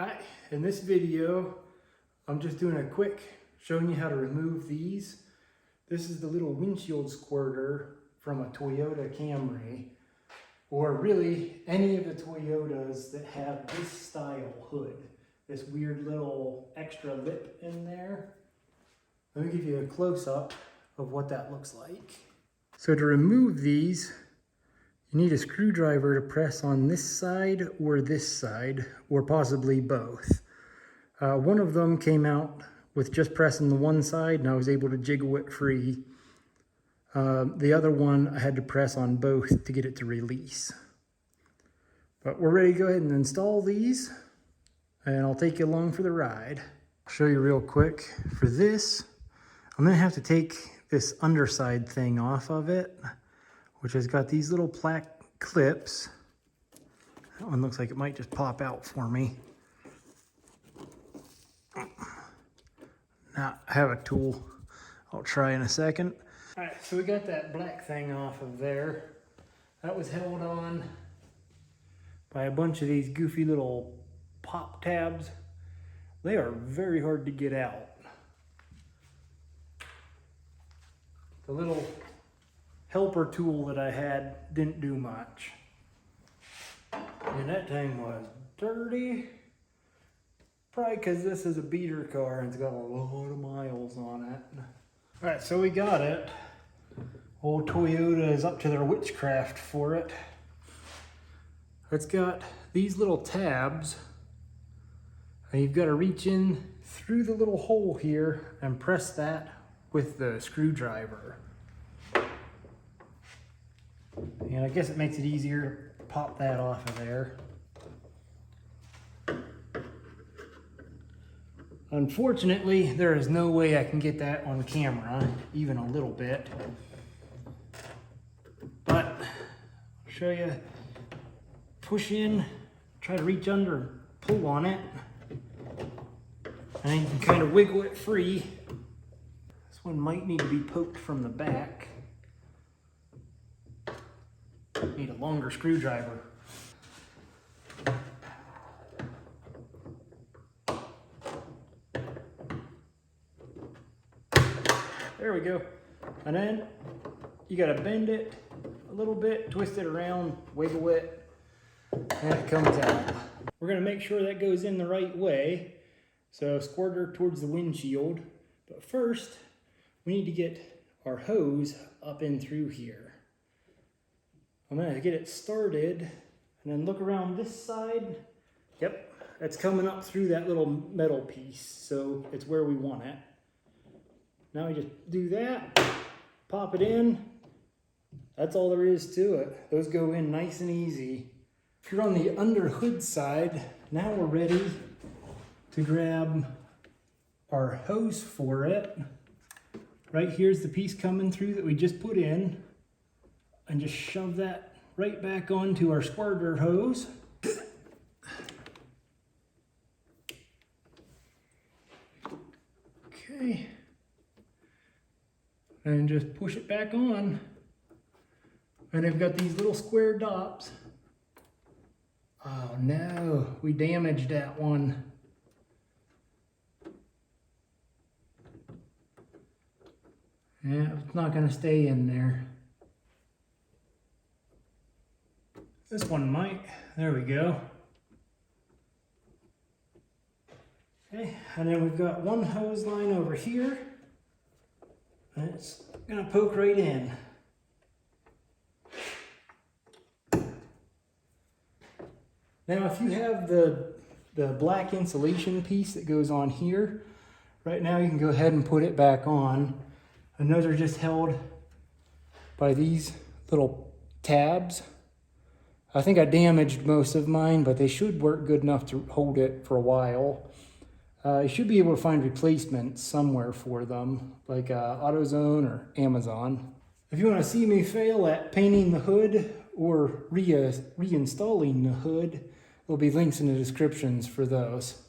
Hi, in this video, I'm just doing a quick showing you how to remove these. This is the little windshield squirter from a Toyota Camry, or really any of the Toyotas that have this style hood, this weird little extra lip in there. Let me give you a close-up of what that looks like. So to remove these, you need a screwdriver to press on this side, or possibly both. One of them came out with just pressing the one side, and I was able to jiggle it free. The other one, I had to press on both to get it to release. But we're ready to go ahead and install these, and I'll take you along for the ride. I'll show you real quick. For this, I'm gonna have to take this underside thing off of it, which has got these little black clips. That one looks like it might just pop out for me. Now, I have a tool I'll try in a second. All right, so we got that black thing off of there. That was held on by a bunch of these goofy little pop tabs. They are very hard to get out. The little helper tool that I had didn't do much. And that thing was dirty. Probably because this is a beater car and it's got a lot of miles on it. All right, so we got it. Old Toyota is up to their witchcraft for it. It's got these little tabs. And you've got to reach in through the little hole here and press that with the screwdriver. And I guess it makes it easier to pop that off of there. Unfortunately, there is no way I can get that on camera, even a little bit. But I'll show you. Push in, try to reach under, pull on it, and then you can kind of wiggle it free. This one might need to be poked from the back. Need a longer screwdriver. There we go. And then you gotta bend it a little bit, twist it around, wiggle it, and it comes out. We're gonna make sure that goes in the right way. So squirter towards the windshield. But first, we need to get our hose up in through here. I'm gonna get it started and then look around this side. Yep, it's coming up through that little metal piece, so it's where we want it. Now we just do that, pop it in. That's all there is to it. Those go in nice and easy. If you're on the under hood side, now we're ready to grab our hose for it. Right here's the piece coming through that we just put in. And just shove that right back onto our squirter hose. Okay. And just push it back on. And I've got these little square dots. Oh no, we damaged that one. Yeah, it's not gonna stay in there. This one might. There we go. Okay, and then we've got one hose line over here. And it's gonna poke right in. Now if you have the black insulation piece that goes on here, right now you can go ahead and put it back on. And those are just held by these little tabs. I think I damaged most of mine, but they should work good enough to hold it for a while. You should be able to find replacements somewhere for them, like AutoZone or Amazon. If you want to see me fail at painting the hood or reinstalling the hood, there'll be links in the descriptions for those.